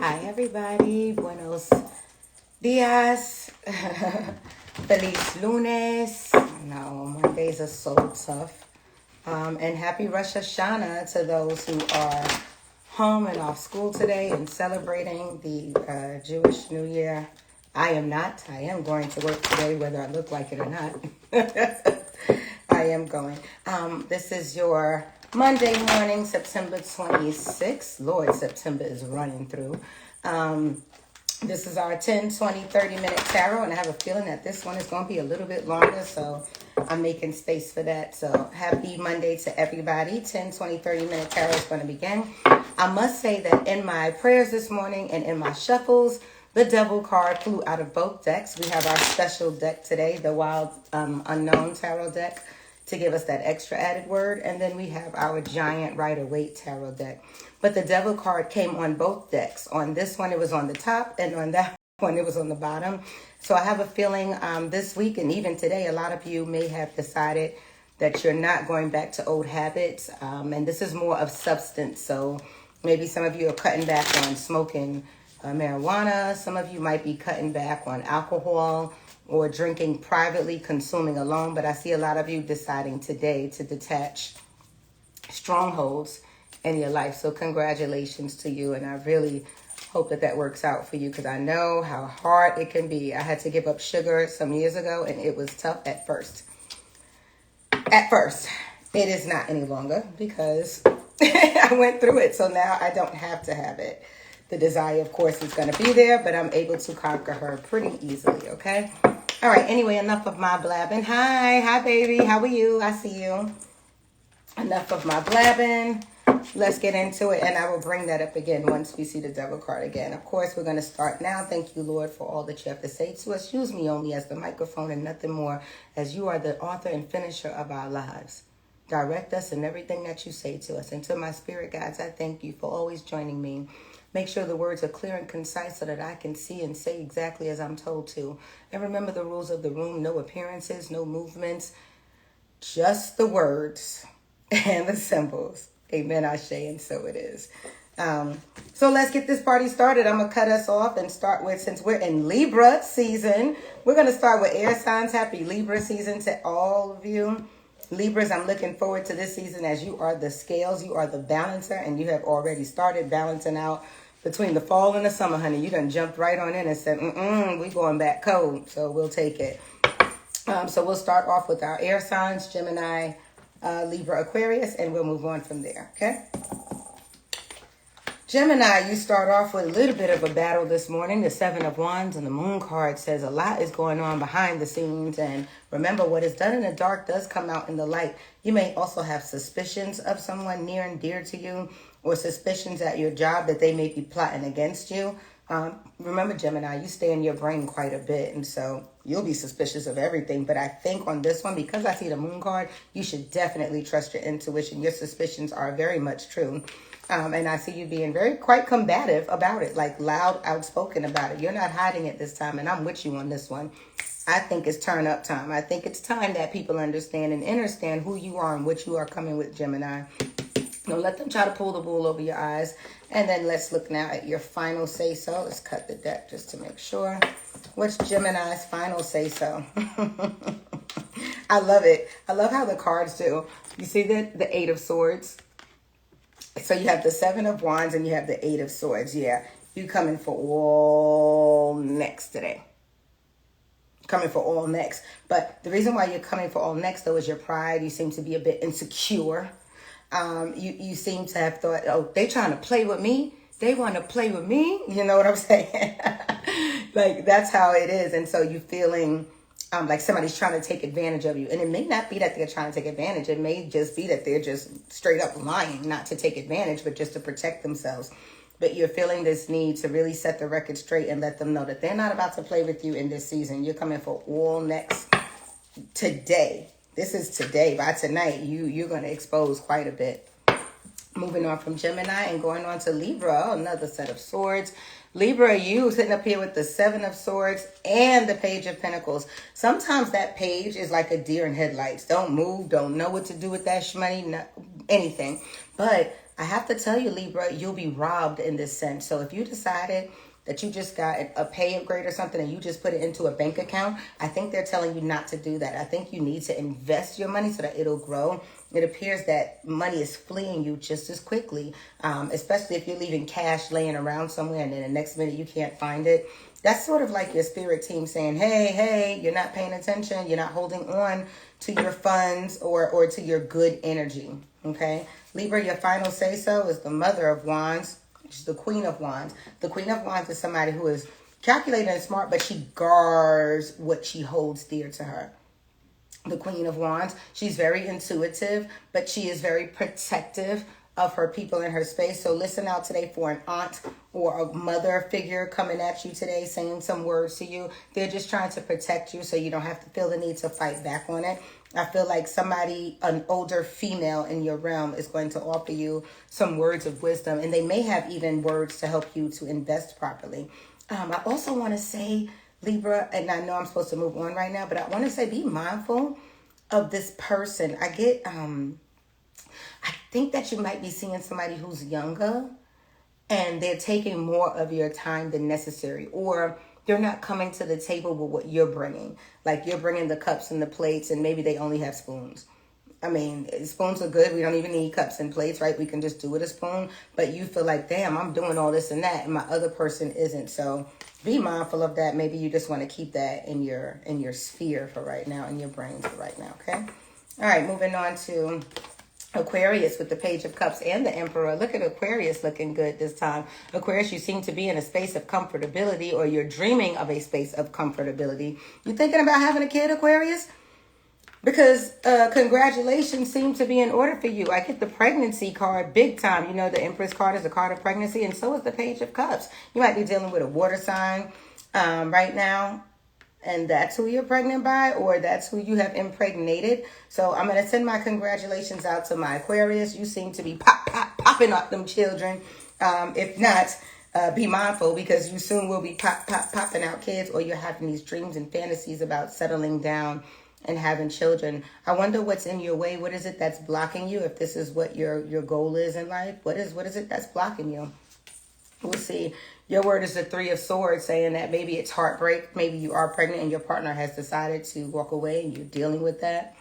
Hi, everybody. Buenos dias. Feliz lunes. No, Mondays are so tough. And happy Rosh Hashanah to those who are home and off school today and celebrating the Jewish New Year. I am not. I am going to work today, whether I look like it or not. I am going. This is your Monday morning, September 26th. Lord, September is running through. This is our 10, 20, 30-minute tarot, and I have a feeling that this one is going to be a little bit longer, so I'm making space for that. So happy Monday to everybody. 10, 20, 30-minute tarot is going to begin. I must say that in my prayers this morning and in my shuffles, the devil card flew out of both decks. We have our special deck today, the Wild Unknown Tarot deck, to give us that extra added word. And then we have our Giant Rider-Waite Tarot deck. But the devil card came on both decks. On this one, it was on the top, and on that one, it was on the bottom. So I have a feeling this week and even today, a lot of you may have decided that you're not going back to old habits. And this is more of substance. So maybe some of you are cutting back on smoking marijuana. Some of you might be cutting back on alcohol or drinking privately, consuming alone. But I see a lot of you deciding today to detach strongholds in your life. So congratulations to you. And I really hope that that works out for you, because I know how hard it can be. I had to give up sugar some years ago, and it was tough at first. At first. It is not any longer, because I went through it. So now I don't have to have it. The desire, of course, is going to be there, but I'm able to conquer her pretty easily, okay? All right, anyway, enough of my blabbing. Hi, baby. How are you? I see you. Enough of my blabbing. Let's get into it, and I will bring that up again once we see the devil card again. Of course, we're going to start now. Thank you, Lord, for all that you have to say to us. Use me only as the microphone and nothing more, as you are the author and finisher of our lives. Direct us in everything that you say to us. And to my spirit guides, I thank you for always joining me. Make sure the words are clear and concise so that I can see and say exactly as I'm told to. And remember the rules of the room. No appearances, no movements, just the words and the symbols. Amen, Ashe, and so it is. So let's get this party started. I'm going to cut us off and start with, since we're in Libra season, we're going to start with air signs. Happy Libra season to all of you. Libras, I'm looking forward to this season, as you are the scales, you are the balancer, and you have already started balancing out between the fall and the summer, honey. You done jumped right on in and said, we going back cold, so we'll take it. So we'll start off with our air signs, Gemini, Libra, Aquarius, and we'll move on from there, okay? Gemini, you start off with a little bit of a battle this morning. The Seven of Wands and the Moon card says a lot is going on behind the scenes. And remember, what is done in the dark does come out in the light. You may also have suspicions of someone near and dear to you, or suspicions at your job that they may be plotting against you. Remember, Gemini, you stay in your brain quite a bit, and so you'll be suspicious of everything. But I think on this one, because I see the Moon card, you should definitely trust your intuition. Your suspicions are very much true. And I see you being quite combative about it, like loud, outspoken about it. You're not hiding it this time, and I'm with you on this one. I think it's turn up time. I think it's time that people understand and understand who you are and what you are coming with, Gemini. Don't let them try to pull the wool over your eyes. And then let's look now at your final say-so. Let's cut the deck just to make sure. What's Gemini's final say-so? I love it. I love how the cards do. You see the Eight of Swords? So you have the Seven of Wands and you have the Eight of Swords. Yeah, you coming for all next today. Coming for all next. But the reason why you're coming for all next, though, is your pride. You seem to be a bit insecure. You seem to have thought, oh, they trying to play with me. They want to play with me. You know what I'm saying? Like, that's how it is. And so you feeling like somebody's trying to take advantage of you. And it may not be that they're trying to take advantage. It may just be that they're just straight up lying, not to take advantage, but just to protect themselves. But you're feeling this need to really set the record straight and let them know that they're not about to play with you in this season. You're coming for all next today. This is today. By tonight, you're going to expose quite a bit. Moving on from Gemini and going on to Libra, another set of swords. Libra, you sitting up here with the Seven of Swords and the Page of Pentacles. Sometimes that page is like a deer in headlights. Don't move, don't know what to do with that shmoney, anything. But I have to tell you, Libra, you'll be robbed in this sense. So if you decided that you just got a pay upgrade or something and you just put it into a bank account, I think they're telling you not to do that. I think you need to invest your money so that it'll grow. It appears that money is fleeing you just as quickly, especially if you're leaving cash laying around somewhere and then the next minute you can't find it. That's sort of like your spirit team saying, hey, you're not paying attention. You're not holding on to your funds or to your good energy. Okay. Libra, your final say so is the Mother of Wands. She's the Queen of Wands. The Queen of Wands is somebody who is calculated and smart, but she guards what she holds dear to her. The Queen of Wands, she's very intuitive, but she is very protective of her people in her space. So listen out today for an aunt or a mother figure coming at you today, saying some words to you. They're just trying to protect you so you don't have to feel the need to fight back on it. I feel like somebody, an older female in your realm, is going to offer you some words of wisdom, and they may have even words to help you to invest properly. I also want to say, Libra, and I know I'm supposed to move on right now, but I want to say be mindful of this person. I think that you might be seeing somebody who's younger and they're taking more of your time than necessary, or they're not coming to the table with what you're bringing. Like you're bringing the cups and the plates and maybe they only have spoons. I mean, spoons are good. We don't even need cups and plates, right? We can just do with a spoon. But you feel like, damn, I'm doing all this and that, and my other person isn't. So be mindful of that. Maybe you just want to keep that in your sphere for right now, in your brain for right now, okay? All right, moving on to Aquarius with the Page of Cups and the Emperor. Look at Aquarius looking good this time. Aquarius, you seem to be in a space of comfortability, or you're dreaming of a space of comfortability. You thinking about having a kid, Aquarius? Because congratulations seem to be in order for you. I get the pregnancy card big time. You know, the Empress card is a card of pregnancy, and so is the Page of Cups. You might be dealing with a water sign right now, and that's who you're pregnant by, or that's who you have impregnated. So I'm going to send my congratulations out to my Aquarius. You seem to be popping up them children. If not, be mindful, because you soon will be popping out kids, or you're having these dreams and fantasies about settling down and having children. I wonder what's in your way. What is it that's blocking you? If this is what your goal is in life, what is it that's blocking you? We'll see. Your word is the Three of Swords, saying that maybe it's heartbreak. Maybe you are pregnant and your partner has decided to walk away and you're dealing with that.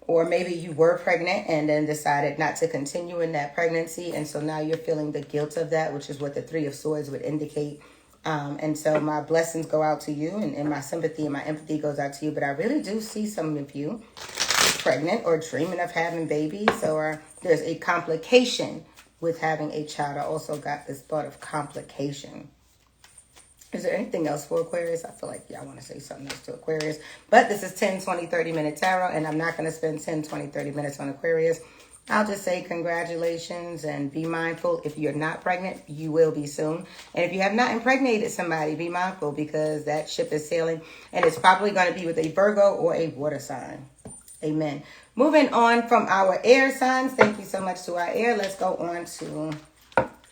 Or maybe you were pregnant and then decided not to continue in that pregnancy. And so now you're feeling the guilt of that, which is what the Three of Swords would indicate. And so my blessings go out to you, and my sympathy and my empathy goes out to you. But I really do see some of you pregnant or dreaming of having babies, or there's a complication with having a child. I also got this thought of complication. Is there anything else for Aquarius? I feel like, I want to say something else to Aquarius. But this is 10, 20, 30-minute tarot, and I'm not going to spend 10, 20, 30 minutes on Aquarius. I'll just say congratulations and be mindful. If you're not pregnant, you will be soon. And if you have not impregnated somebody, be mindful, because that ship is sailing, and it's probably going to be with a Virgo or a water sign. Amen. Moving on from our air signs. Thank you so much to our air. Let's go on to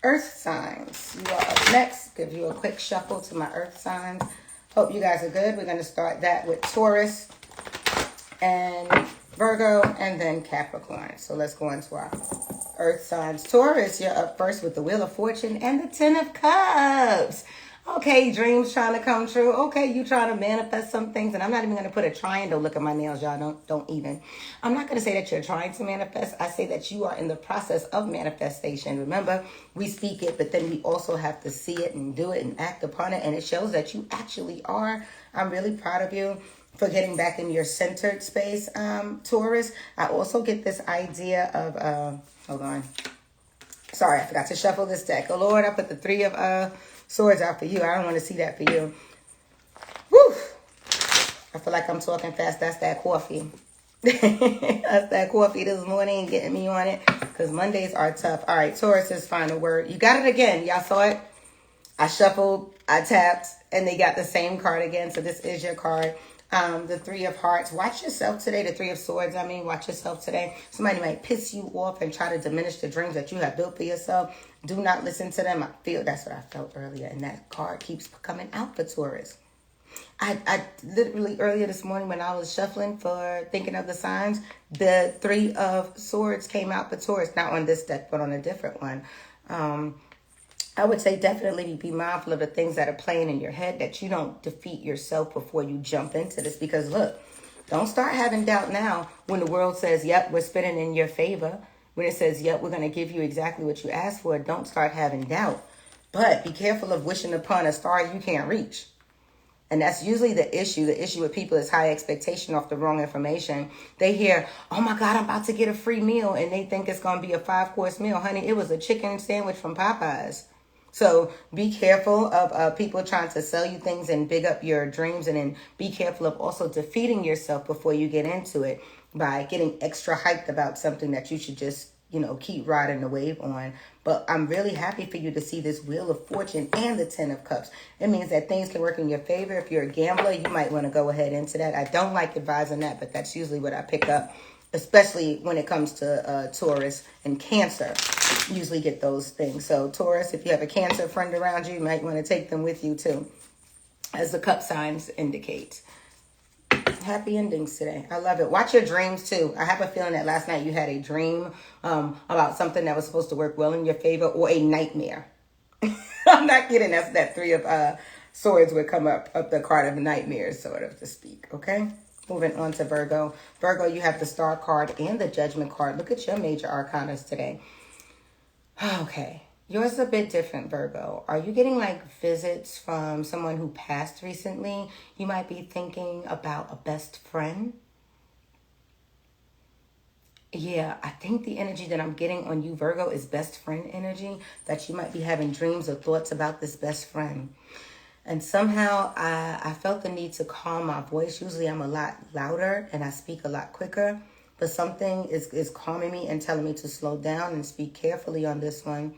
earth signs. You are up next. Give you a quick shuffle to my earth signs. Hope you guys are good. We're going to start that with Taurus and Virgo, and then Capricorn. So let's go into our earth signs. Taurus, you're up first with the Wheel of Fortune and the Ten of Cups. Okay, dreams trying to come true. Okay, you trying to manifest some things. And I'm not even going to put a trying. Don't look at my nails, y'all. Don't even. I'm not going to say that you're trying to manifest. I say that you are in the process of manifestation. Remember, we speak it, but then we also have to see it and do it and act upon it. And it shows that you actually are. I'm really proud of you for getting back in your centered space, Taurus. I also get this idea of, hold on. Sorry, I forgot to shuffle this deck. Oh, Lord, I put the Three of Swords out for you. I don't want to see that for you. Woo! I feel like I'm talking fast. That's that coffee. That's that coffee this morning getting me on it, because Mondays are tough. All right, Taurus's final word. You got it again. Y'all saw it? I shuffled, I tapped, and they got the same card again. So this is your card. The Three of Hearts. Watch yourself today. The Three of Swords, watch yourself today. Somebody might piss you off and try to diminish the dreams that you have built for yourself. Do not listen to them. That's what I felt earlier. And that card keeps coming out for Taurus. I literally earlier this morning when I was shuffling for thinking of the signs, the Three of Swords came out for Taurus, not on this deck, but on a different one. I would say definitely be mindful of the things that are playing in your head, that you don't defeat yourself before you jump into this. Because look, don't start having doubt now when the world says, yep, we're spinning in your favor. When it says, yep, we're going to give you exactly what you asked for, don't start having doubt. But be careful of wishing upon a star you can't reach. And that's usually the issue. The issue with people is high expectation off the wrong information. They hear, oh my God, I'm about to get a free meal. And they think it's going to be a 5-course meal. Honey, it was a chicken sandwich from Popeyes. So be careful of people trying to sell you things and big up your dreams. And then be careful of also defeating yourself before you get into it by getting extra hyped about something that you should just, keep riding the wave on. But I'm really happy for you to see this Wheel of Fortune and the Ten of Cups. It means that things can work in your favor. If you're a gambler, you might want to go ahead into that. I don't like advising that, but that's usually what I pick up, especially when it comes to Taurus and Cancer. Usually get those things. So Taurus, if you have a Cancer friend around you, you might want to take them with you too, as the cup signs indicate. Happy endings today. I love it. Watch your dreams too. I have a feeling that last night you had a dream about something that was supposed to work well in your favor, or a nightmare. I'm not kidding. That's that Three of Swords would come up the card of nightmares, sort of to speak. Okay. Moving on to Virgo. Virgo, you have the Star card and the Judgment card. Look at your major arcanas today. Okay. Yours is a bit different, Virgo. Are you getting like visits from someone who passed recently? You might be thinking about a best friend. Yeah, I think the energy that I'm getting on you, Virgo, is best friend energy. That you might be having dreams or thoughts about this best friend. And somehow I felt the need to calm my voice. Usually I'm a lot louder and I speak a lot quicker. But something is calming me and telling me to slow down and speak carefully on this one.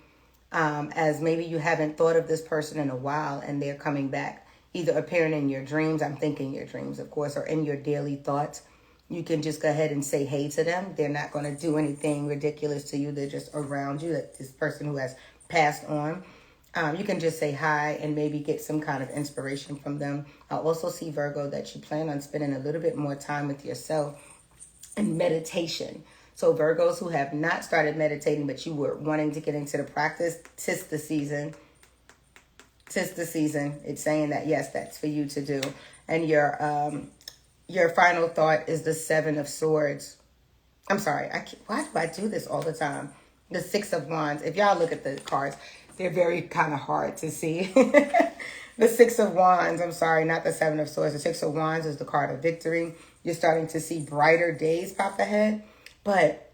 As maybe you haven't thought of this person in a while and they're coming back, either appearing in your dreams, I'm thinking your dreams, of course, or in your daily thoughts. You can just go ahead and say hey to them. They're not going to do anything ridiculous to you. They're just around you, like this person who has passed on. You can just say hi and maybe get some kind of inspiration from them. I also see, Virgo, that you plan on spending a little bit more time with yourself and meditation. So Virgos who have not started meditating, but you were wanting to get into the practice, 'tis the season. 'Tis the season. It's saying that, yes, that's for you to do. And your final thought is the Seven of Swords. I'm sorry. Why do I do this all the time? The Six of Wands. If y'all look at the cards, they're very kind of hard to see. The Six of Wands. I'm sorry, not the Seven of Swords. The Six of Wands is the card of victory. You're starting to see brighter days pop ahead. But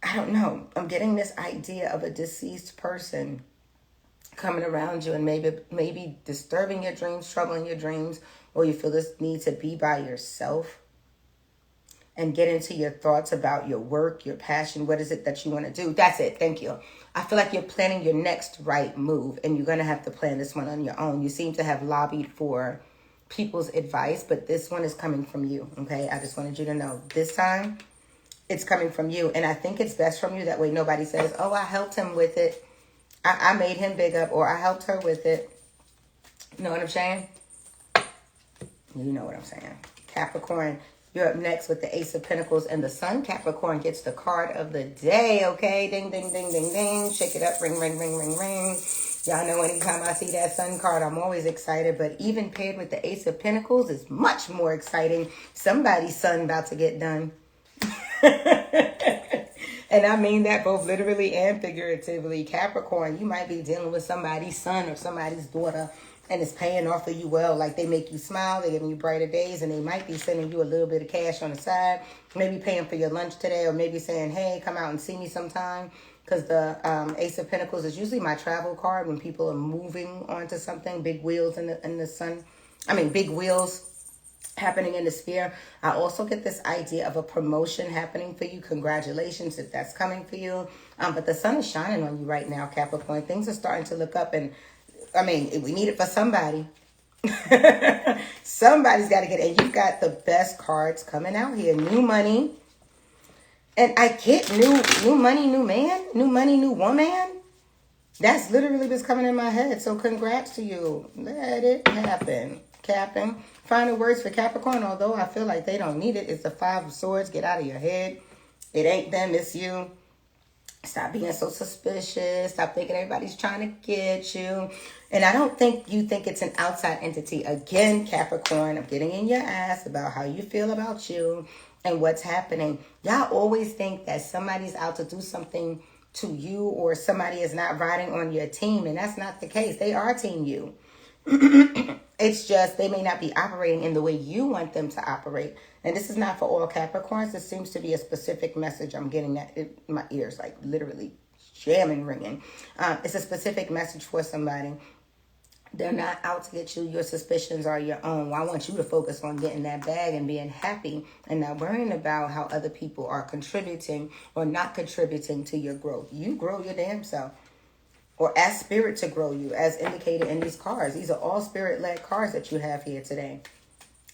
I don't know. I'm getting this idea of a deceased person coming around you and maybe disturbing your dreams, troubling your dreams, or you feel this need to be by yourself and get into your thoughts about your work, your passion. What is it that you want to do? That's it. Thank you. I feel like you're planning your next right move, and you're going to have to plan this one on your own. You seem to have lobbied for people's advice, but this one is coming from you. Okay. I just wanted you to know this time it's coming from you. And I think it's best from you. That way nobody says, oh, I helped him with it. I made him big up, or I helped her with it. You know what I'm saying? You know what I'm saying. Capricorn, you're up next with the Ace of Pentacles and the Sun. Capricorn gets the card of the day, okay? Ding, ding, ding, ding, ding. Shake it up. Ring, ring, ring, ring, ring. Y'all know anytime I see that Sun card, I'm always excited. But even paired with the Ace of Pentacles is much more exciting. Somebody's sun about to get done. And I mean that both literally and figuratively. Capricorn, you might be dealing with somebody's son or somebody's daughter, and it's paying off for you well. Like, they make you smile, they're giving you brighter days, and they might be sending you a little bit of cash on the side, maybe paying for your lunch today, or maybe saying, hey, come out and see me sometime. Because the Ace of Pentacles is usually my travel card when people are moving onto something, big wheels in the sun. I mean, big wheels happening in the sphere. I also get this idea of a promotion happening for you. Congratulations if that's coming for you. But the sun is shining on you right now, Capricorn. Things are starting to look up, and I mean, we need it for somebody. Somebody's got to get it. And you've got the best cards coming out here. New money. And I get new money, new man. New money, new woman. That's literally what's coming in my head. So congrats to you. Let it happen. capping. Final words for Capricorn, although I feel like they don't need it, is the Five of Swords. Get out of your head. It ain't them, it's you. Stop being so suspicious. Stop thinking everybody's trying to get you. And I don't think you think it's an outside entity. Again, Capricorn, I'm getting in your ass about how you feel about you and what's happening. Y'all always think that somebody's out to do something to you, or somebody is not riding on your team. And that's not the case. They are team you. It's just they may not be operating in the way you want them to operate. And this is not for all Capricorns. This seems to be a specific message I'm getting at in my ears, like literally jamming, ringing. It's a specific message for somebody. They're not out to get you. Your suspicions are your own. I want you to focus on getting that bag and being happy and not worrying about how other people are contributing or not contributing to your growth. You grow your damn self. Or ask spirit to grow you, as indicated in these cards. These are all spirit-led cards that you have here today,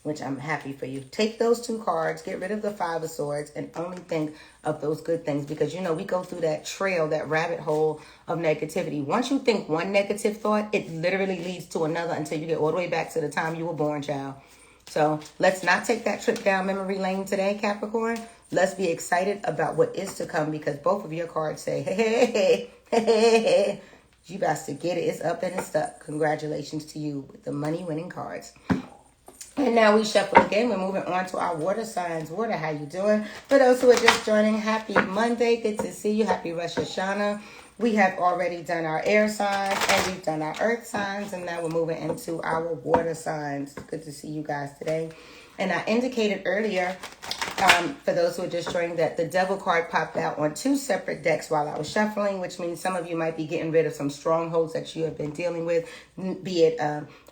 which I'm happy for you. Take those two cards, get rid of the Five of Swords, and only think of those good things. Because, you know, we go through that trail, that rabbit hole of negativity. Once you think one negative thought, it literally leads to another until you get all the way back to the time you were born, child. So let's not take that trip down memory lane today, Capricorn. Let's be excited about what is to come, because both of your cards say, hey, hey, hey, hey, hey, hey. You got to get it. It's up and it's stuck. Congratulations to you with the money-winning cards. And now we shuffle again. We're moving on to our water signs. Water, how you doing? For those who are just joining, happy Monday. Good to see you. Happy Rosh Hashanah. We have already done our air signs and we've done our earth signs. And now we're moving into our water signs. Good to see you guys today. And I indicated earlier, for those who are just joining, that the Devil card popped out on two separate decks while I was shuffling, which means some of you might be getting rid of some strongholds that you have been dealing with, be it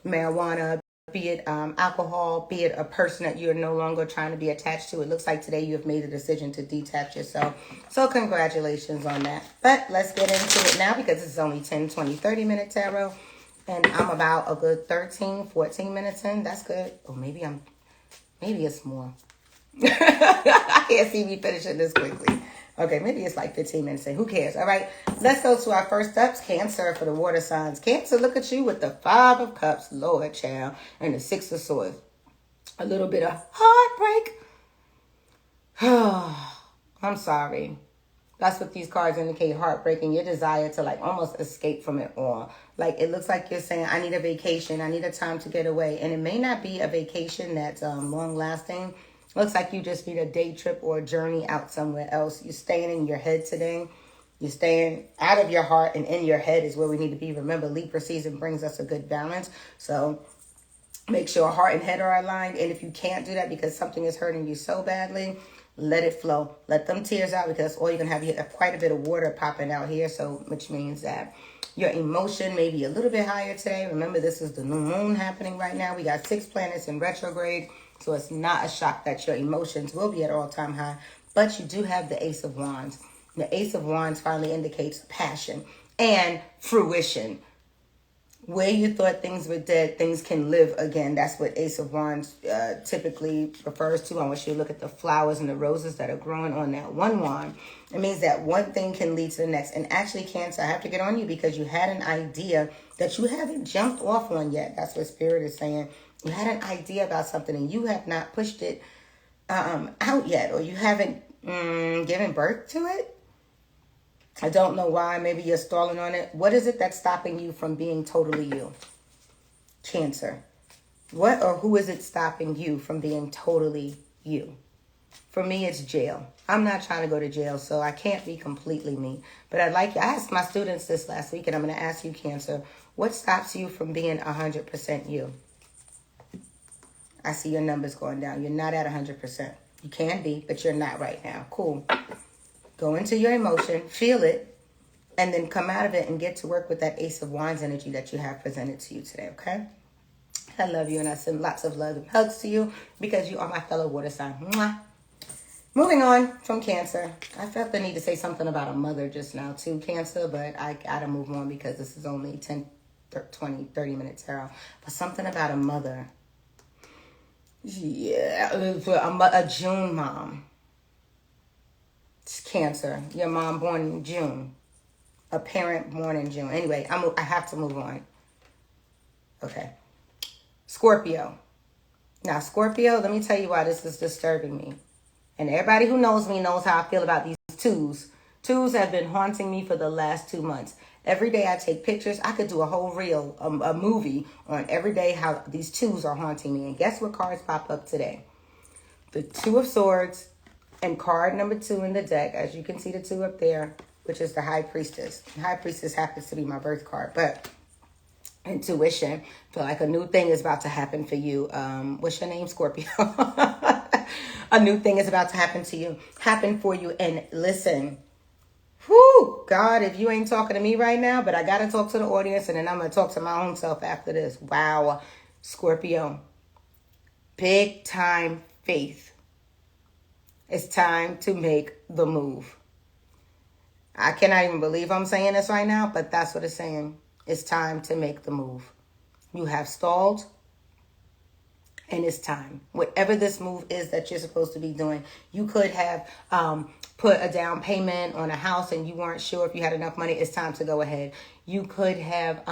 marijuana, be it alcohol, be it a person that you're no longer trying to be attached to. It looks like today you have made a decision to detach yourself. So congratulations on that. But let's get into it now, because it's only 10, 20, 30-minute tarot. And I'm about a good 13, 14 minutes in. That's good. Or maybe it's more. I can't see me finishing this quickly. Okay, maybe it's like 15 minutes in. Who cares? All right, let's go to our first ups. Cancer, for the water signs. Cancer, look at you with the Five of Cups, Lord child, and the Six of Swords. A little bit of heartbreak. I'm sorry. That's what these cards indicate, heartbreaking. Your desire to like almost escape from it all. Like it looks like you're saying, I need a vacation. I need a time to get away. And it may not be a vacation that's long lasting. Looks like you just need a day trip or a journey out somewhere else. You're staying in your head today. You're staying out of your heart and in your head is where we need to be. Remember, Libra season brings us a good balance. So make sure heart and head are aligned. And if you can't do that because something is hurting you so badly, let it flow. Let them tears out, because all you're going to have, you have quite a bit of water popping out here. So which means that your emotion may be a little bit higher today. Remember, this is the new moon happening right now. We got 6 planets in retrograde. So it's not a shock that your emotions will be at all-time high. But you do have the Ace of Wands. The Ace of Wands finally indicates passion and fruition. Where you thought things were dead, things can live again. That's what Ace of Wands typically refers to. I want you to look at the flowers and the roses that are growing on that one wand. It means that one thing can lead to the next. And actually, Cancer, I have to get on you because you had an idea that you haven't jumped off on yet. That's what Spirit is saying. You had an idea about something and you have not pushed it out yet, or you haven't given birth to it. I don't know why. Maybe you're stalling on it. What is it that's stopping you from being totally you? Cancer. What or who is it stopping you from being totally you? For me, it's jail. I'm not trying to go to jail, so I can't be completely me. But I asked my students this last week, and I'm going to ask you, Cancer, what stops you from being 100% you? I see your numbers going down. You're not at 100%. You can be, but you're not right now. Cool. Go into your emotion, feel it, and then come out of it and get to work with that Ace of Wands energy that you have presented to you today, okay? I love you, and I send lots of love and hugs to you because you are my fellow water sign. Mwah. Moving on from Cancer. I felt the need to say something about a mother just now too, Cancer, but I got to move on because this is only 10, 20, 30 minutes tarot. But something about a mother. Yeah, a June mom. It's Cancer. Your mom born in June. A parent born in June. Anyway, I have to move on. Okay. Scorpio. Now, Scorpio, let me tell you why this is disturbing me. And everybody who knows me knows how I feel about these twos. Twos have been haunting me for the last 2 months. Every day I take pictures. I could do a whole reel, a movie on every day how these twos are haunting me. And guess what cards pop up today? The Two of Swords and card number 2 in the deck. As you can see the 2 up there, which is the High Priestess. The High Priestess happens to be my birth card. But intuition. Feel like a new thing is about to happen for you. What's your name, Scorpio? A new thing is about to happen to you. Happen for you. And listen. Whoo, God, if you ain't talking to me right now, but I got to talk to the audience, and then I'm going to talk to my own self after this. Wow, Scorpio. Big time faith. It's time to make the move. I cannot even believe I'm saying this right now, but that's what it's saying. It's time to make the move. You have stalled, and it's time. Whatever this move is that you're supposed to be doing, you could have put a down payment on a house and you weren't sure if you had enough money. It's time to go ahead. You could have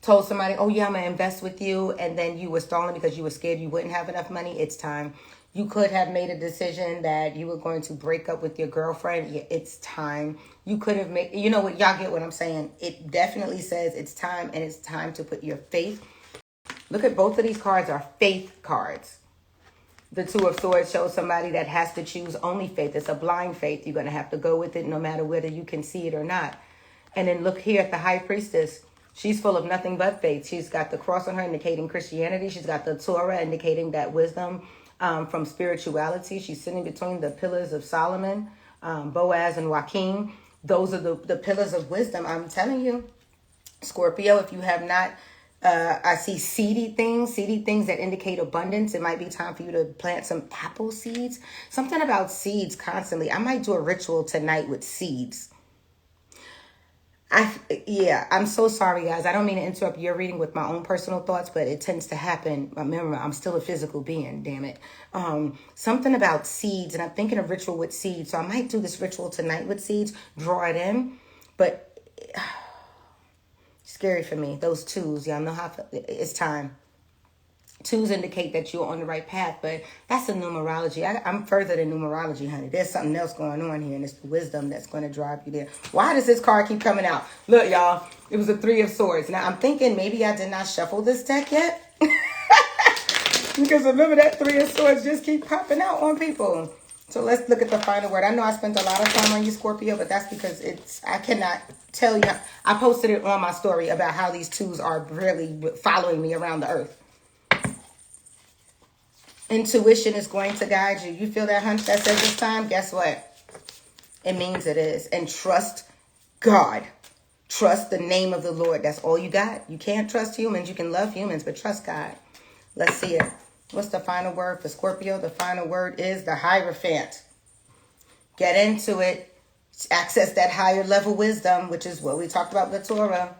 told somebody, oh yeah, I'm going to invest with you. And then you were stalling because you were scared you wouldn't have enough money. It's time. You could have made a decision that you were going to break up with your girlfriend. Yeah, it's time. You could have made, you know what, y'all get what I'm saying. It definitely says it's time, and it's time to put your faith. Look at both of these cards are faith cards. The Two of Swords shows somebody that has to choose only faith. It's a blind faith. You're going to have to go with it no matter whether you can see it or not. And then look here at the High Priestess. She's full of nothing but faith. She's got the cross on her indicating Christianity. She's got the Torah indicating that wisdom from spirituality. She's sitting between the pillars of Solomon, Boaz and Joachim. Those are the pillars of wisdom. I'm telling you, Scorpio, if you have not, I see seedy things that indicate abundance. It might be time for you to plant some apple seeds. Something about seeds constantly. I might do a ritual tonight with seeds. I'm so sorry, guys. I don't mean to interrupt your reading with my own personal thoughts, but it tends to happen. Remember, I'm still a physical being, damn it. Something about seeds, and I'm thinking of ritual with seeds. So I might do this ritual tonight with seeds, draw it in, but scary for me. Those twos, y'all know how it's time. Twos indicate that you're on the right path, but that's the numerology. I'm further than numerology, honey. There's something else going on here, and it's the wisdom that's going to drive you there. Why does this card keep coming out? Look, y'all, it was the Three of Swords. Now, I'm thinking maybe I did not shuffle this deck yet. Because remember that Three of Swords just keep popping out on people. So let's look at the final word. I know I spent a lot of time on you, Scorpio, but that's because I cannot tell you. I posted it on my story about how these twos are really following me around the earth. Intuition is going to guide you. You feel that hunch that says it's time? Guess what? It means it is. And trust God. Trust the name of the Lord. That's all you got. You can't trust humans. You can love humans, but trust God. Let's see it. What's the final word for Scorpio? The final word is the Hierophant. Get into it. Access that higher level wisdom, which is what we talked about with the Torah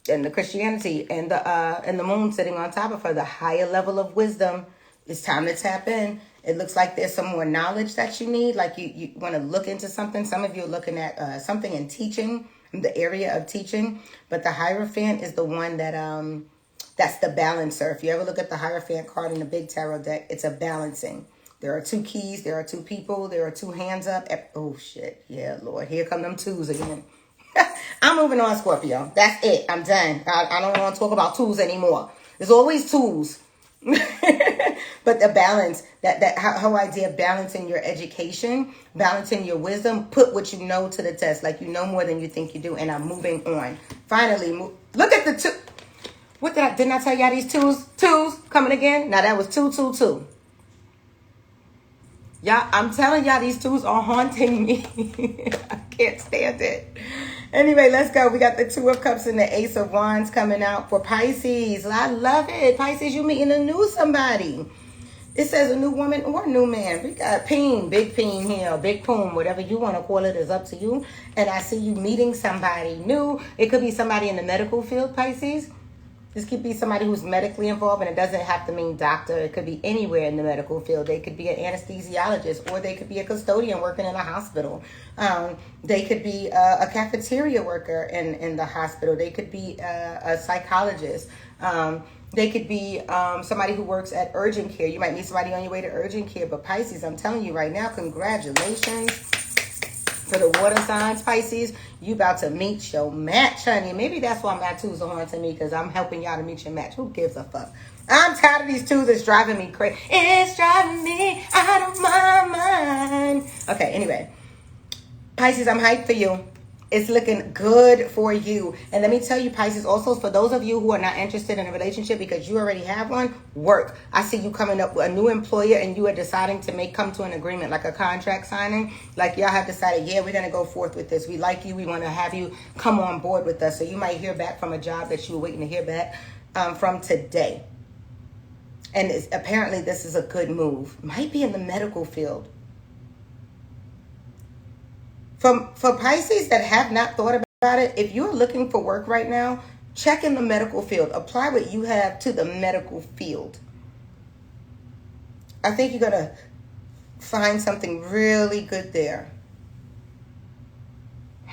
and the Christianity, and the moon sitting on top of her. The higher level of wisdom. It's time to tap in. It looks like there's some more knowledge that you need. Like you want to look into something. Some of you are looking at something in teaching, in the area of teaching. But the Hierophant is the one that that's the balancer. If you ever look at the Hierophant card in the big tarot deck, it's a balancing. There are two keys. There are two people. There are two hands up. Oh, shit. Yeah, Lord. Here come them twos again. I'm moving on, Scorpio. That's it. I'm done. I don't want to talk about tools anymore. There's always tools. But the balance, that whole idea of balancing your education, balancing your wisdom, put what you know to the test. Like you know more than you think you do. And I'm moving on. Finally, look at the two. What didn't I tell y'all these twos coming again? Now that was 222. Y'all, I'm telling y'all these twos are haunting me. I can't stand it. Anyway, let's go. We got the Two of Cups and the Ace of Wands coming out for Pisces. I love it. Pisces, you meeting a new somebody. It says a new woman or a new man. We got Peen, Big Peen here, Big Poom, whatever you want to call it is up to you. And I see you meeting somebody new. It could be somebody in the medical field, Pisces. This could be somebody who's medically involved, and it doesn't have to mean doctor. It could be anywhere in the medical field. They could be an anesthesiologist, or they could be a custodian working in a hospital. They could be a cafeteria worker in the hospital. They could be a psychologist. They could be somebody who works at urgent care. You might need somebody on your way to urgent care. But Pisces, I'm telling you right now, congratulations to the water signs, Pisces. You about to meet your match, honey. Maybe that's why my twos are on to me, because I'm helping y'all to meet your match. Who gives a fuck? I'm tired of these twos. It's driving me crazy. It's driving me out of my mind. Okay, anyway. Pisces, I'm hyped for you. It's looking good for you. And let me tell you, Pisces, also for those of you who are not interested in a relationship because you already have one, work. I see you coming up with a new employer and you are deciding to come to an agreement, like a contract signing. Like y'all have decided, yeah, we're going to go forth with this. We like you. We want to have you come on board with us. So you might hear back from a job that you were waiting to hear back from today. And apparently this is a good move. Might be in the medical field. For Pisces that have not thought about it, if you're looking for work right now, check in the medical field. Apply what you have to the medical field. I think you're going to find something really good there.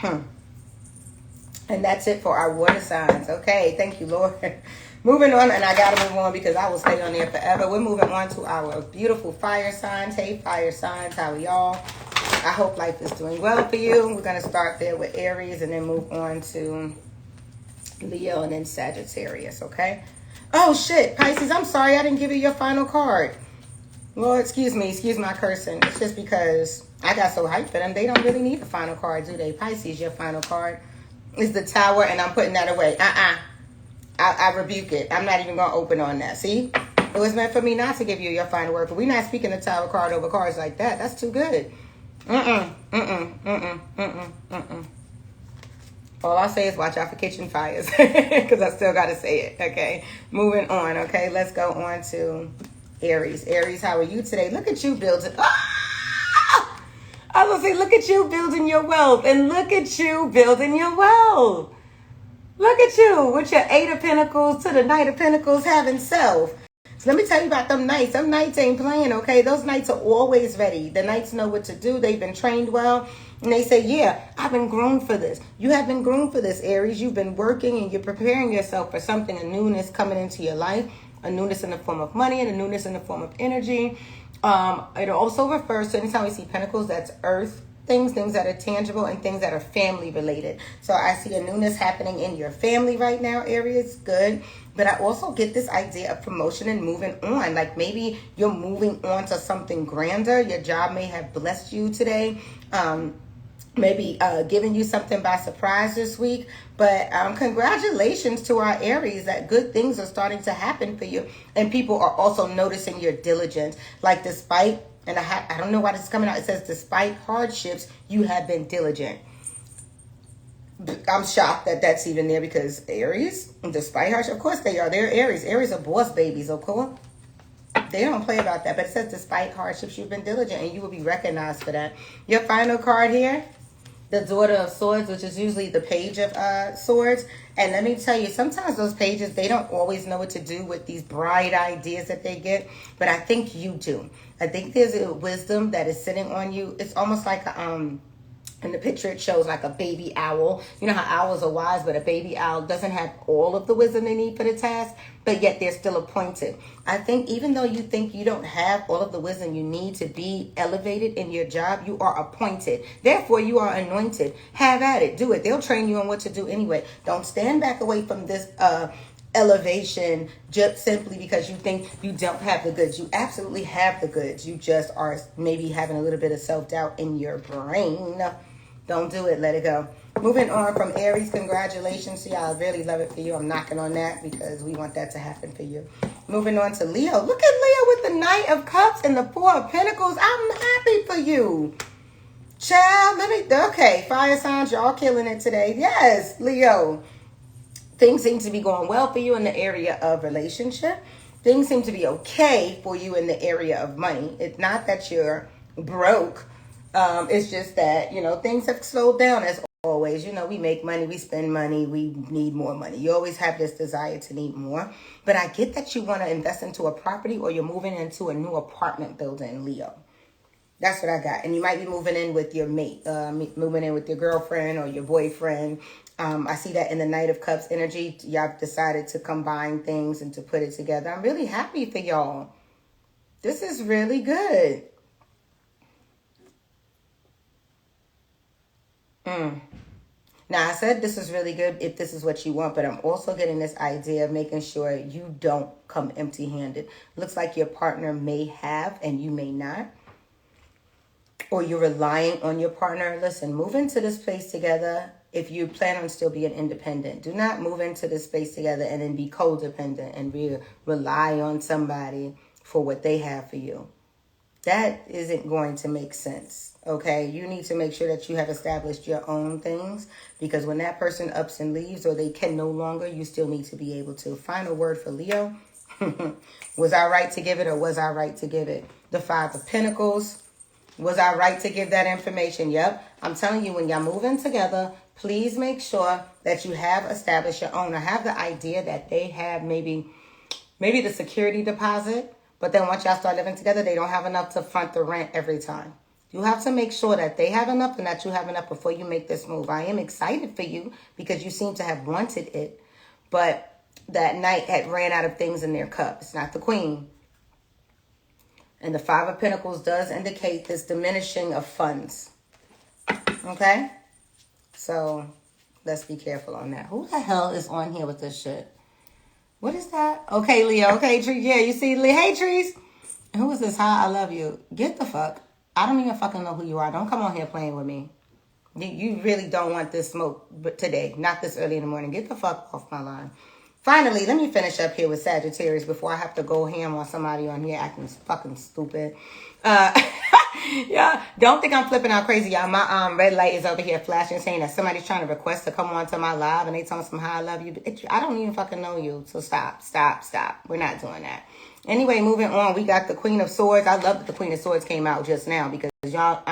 And that's it for our water signs. Okay, thank you, Lord. Moving on, and I got to move on because I will stay on there forever. We're moving on to our beautiful fire signs. Hey, fire signs, how are y'all? I hope life is doing well for you. We're going to start there with Aries and then move on to Leo and then Sagittarius, okay? Oh, shit, Pisces, I'm sorry I didn't give you your final card. Lord, excuse my cursing. It's just because I got so hyped for them. They don't really need a final card, do they? Pisces, your final card is the Tower, and I'm putting that away. I rebuke it. I'm not even going to open on that. See? It was meant for me not to give you your final word, but we're not speaking the Tower card over cards like that. That's too good. All I'll say is watch out for kitchen fires because I still got to say it. Okay, moving on. Okay, let's go on to Aries. Aries, how are you today? Look at you building. I was gonna say, look at you building your wealth, and look at you building your wealth. Look at you with your 8 of Pentacles to the Knight of Pentacles having self. So let me tell you about them knights. Them knights ain't playing, okay? Those knights are always ready. The knights know what to do. They've been trained well. And they say, yeah, I've been groomed for this. You have been groomed for this, Aries. You've been working and you're preparing yourself for something, a newness coming into your life. A newness in the form of money and a newness in the form of energy. It also refers to, anytime we see pentacles, that's earth. Things that are tangible and things that are family related. So I see a newness happening in your family right now, Aries. Good. But I also get this idea of promotion and moving on. Like maybe you're moving on to something grander. Your job may have blessed you today. Maybe giving you something by surprise this week. But congratulations to our Aries that good things are starting to happen for you. And people are also noticing your diligence. Like despite, and I don't know why this is coming out. It says, despite hardships, you have been diligent. I'm shocked that that's even there because Aries, despite hardship, of course they are. They're Aries. Aries are boss babies, okay? They don't play about that. But it says, despite hardships, you've been diligent and you will be recognized for that. Your final card here, the Daughter of Swords, which is usually the Page of Swords. And let me tell you, sometimes those pages, they don't always know what to do with these bright ideas that they get. But I think you do. I think there's a wisdom that is sitting on you. It's almost like in the picture it shows like a baby owl. You know how owls are wise, but a baby owl doesn't have all of the wisdom they need for the task, but yet they're still appointed. I think even though you think you don't have all of the wisdom you need to be elevated in your job, you are appointed. Therefore, you are anointed. Have at it. Do it. They'll train you on what to do anyway. Don't stand back away from this elevation just simply because you think you don't have the goods. You absolutely have the goods. You just are maybe having a little bit of self-doubt in your brain. Don't do it. Let it go. Moving on from Aries, congratulations to y'all. I really love it for you. I'm knocking on that because we want that to happen for you. Moving on to Leo. Look at Leo with the Knight of Cups and the 4 of Pentacles. I'm happy for you. Child, okay, fire signs, y'all killing it today. Yes, Leo. Things seem to be going well for you in the area of relationship. Things seem to be okay for you in the area of money. It's not that you're broke. It's just that, things have slowed down as always. We make money, we spend money, we need more money. You always have this desire to need more. But I get that you want to invest into a property or you're moving into a new apartment building, Leo. That's what I got. And you might be moving in with your mate, moving in with your girlfriend or your boyfriend. I see that in the Knight of Cups energy. Y'all decided to combine things and to put it together. I'm really happy for y'all. This is really good. Now, I said this is really good if this is what you want, but I'm also getting this idea of making sure you don't come empty-handed. Looks like your partner may have and you may not. Or you're relying on your partner. Listen, move into this place together if you plan on still being independent. Do not move into this space together and then be codependent and rely on somebody for what they have for you. That isn't going to make sense, okay? You need to make sure that you have established your own things, because when that person ups and leaves or they can no longer, you still need to be able to. Final word for Leo. Was I right to give it, or was I right to give it? The Five of Pentacles. Was I right to give that information? Yep. I'm telling you, when y'all moving together, please make sure that you have established your own, or have the idea that they have maybe the security deposit. But then once y'all start living together, they don't have enough to front the rent every time. You have to make sure that they have enough and that you have enough before you make this move. I am excited for you because you seem to have wanted it. But that Knight had ran out of things in their cup. It's not the Queen. And the Five of Pentacles does indicate this diminishing of funds. Okay? So let's be careful on that. Who the hell is on here with this shit? What is that? Okay, Leo. Okay, Tree. Yeah, you see, Leo. Hey, Trees. Who is this? Hi, I love you. Get the fuck. I don't even fucking know who you are. Don't come on here playing with me. You really don't want this smoke today. Not this early in the morning. Get the fuck off my line. Finally, let me finish up here with Sagittarius before I have to go ham on somebody on here acting fucking stupid. Yeah, don't think I'm flipping out crazy, y'all. My red light is over here flashing, saying that somebody's trying to request to come on to my live, and they tell me how I love you. I don't even fucking know you, so stop. We're not doing that. Anyway, moving on, we got the Queen of Swords. I love that the Queen of Swords came out just now, because y'all,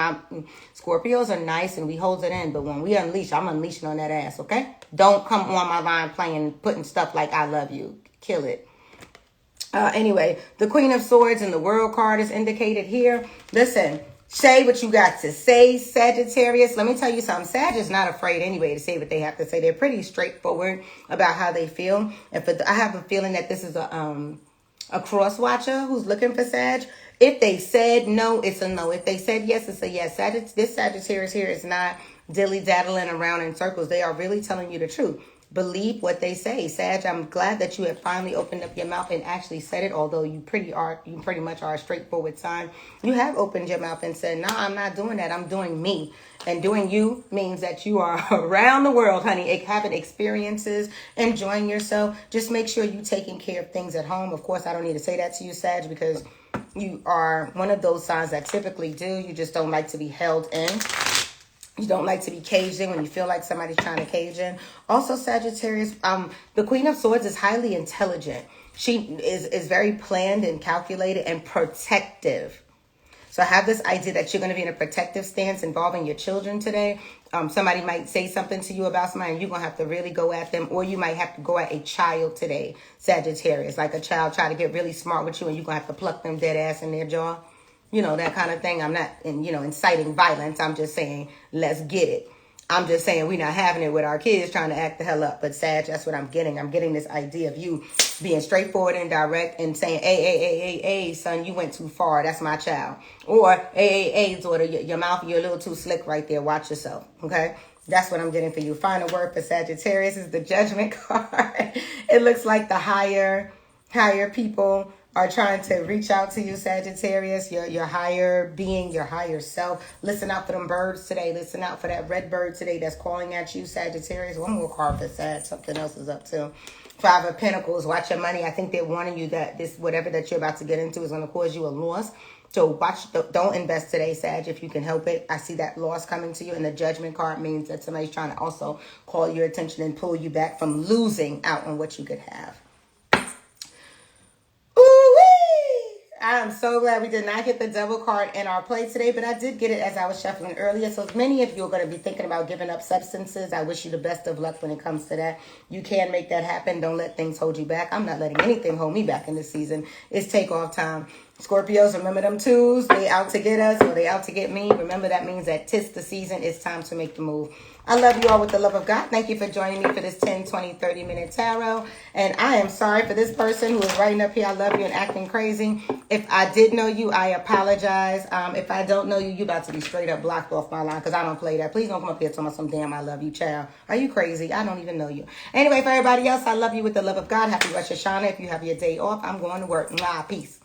Scorpios are nice and we hold it in, but when we unleash, I'm unleashing on that ass, okay? Don't come on my line putting stuff like I love you. Kill it. Anyway, the Queen of Swords and the World card is indicated here. Listen, say what you got to say, Sagittarius. Let me tell you something. Sag is not afraid anyway to say what they have to say. They're pretty straightforward about how they feel. I have a feeling that this is a cross watcher who's looking for Sag. If they said no, it's a no. If they said yes, it's a yes. This Sagittarius here is not dilly-daddling around in circles. They are really telling you the truth. Believe what they say. Sag, I'm glad that you have finally opened up your mouth and actually said it, although you pretty much are a straightforward sign. You have opened your mouth and said, no, I'm not doing that. I'm doing me. And doing you means that you are around the world, honey, having experiences, enjoying yourself. Just make sure you're taking care of things at home. Of course, I don't need to say that to you, Sag, because you are one of those signs that typically do. You just don't like to be held in. You don't like to be caged in when you feel like somebody's trying to cage in. Also, Sagittarius, the Queen of Swords is highly intelligent. She is very planned and calculated and protective. So I have this idea that you're going to be in a protective stance involving your children today. Somebody might say something to you about somebody and you're going to have to really go at them. Or you might have to go at a child today, Sagittarius. Like a child try to get really smart with you and you're going to have to pluck them dead ass in their jaw. You know, that kind of thing. I'm not, inciting violence. I'm just saying, let's get it. I'm just saying we're not having it with our kids trying to act the hell up. But Sag, that's what I'm getting. I'm getting this idea of you being straightforward and direct and saying, hey, son, you went too far. That's my child. Or, hey, daughter, your mouth, you're a little too slick right there. Watch yourself. Okay? That's what I'm getting for you. Final word for Sagittarius is the Judgment card. It looks like the higher people are trying to reach out to you, Sagittarius, your higher being, your higher self. Listen out for them birds today. Listen out for that red bird today that's calling at you, Sagittarius. One more card for Sag. Something else is up too. Five of Pentacles. Watch your money. I think they're warning you that this whatever that you're about to get into is going to cause you a loss. So don't invest today, Sag, if you can help it. I see that loss coming to you. And the Judgment card means that somebody's trying to also call your attention and pull you back from losing out on what you could have. I'm so glad we did not get the Devil card in our play today, but I did get it as I was shuffling earlier. So if many of you are going to be thinking about giving up substances, I wish you the best of luck when it comes to that. You can make that happen. Don't let things hold you back. I'm not letting anything hold me back in this season. It's takeoff time. Scorpios, remember them twos? They out to get us or they out to get me. Remember, that means that 'tis the season. It's time to make the move. I love you all with the love of God. Thank you for joining me for this 10, 20, 30-minute tarot. And I am sorry for this person who is writing up here, I love you and acting crazy. If I did know you, I apologize. If I don't know you, you about to be straight up blocked off my line because I don't play that. Please don't come up here telling me some damn I love you, child. Are you crazy? I don't even know you. Anyway, for everybody else, I love you with the love of God. Happy Rosh Hashanah. If you have your day off, I'm going to work. Peace.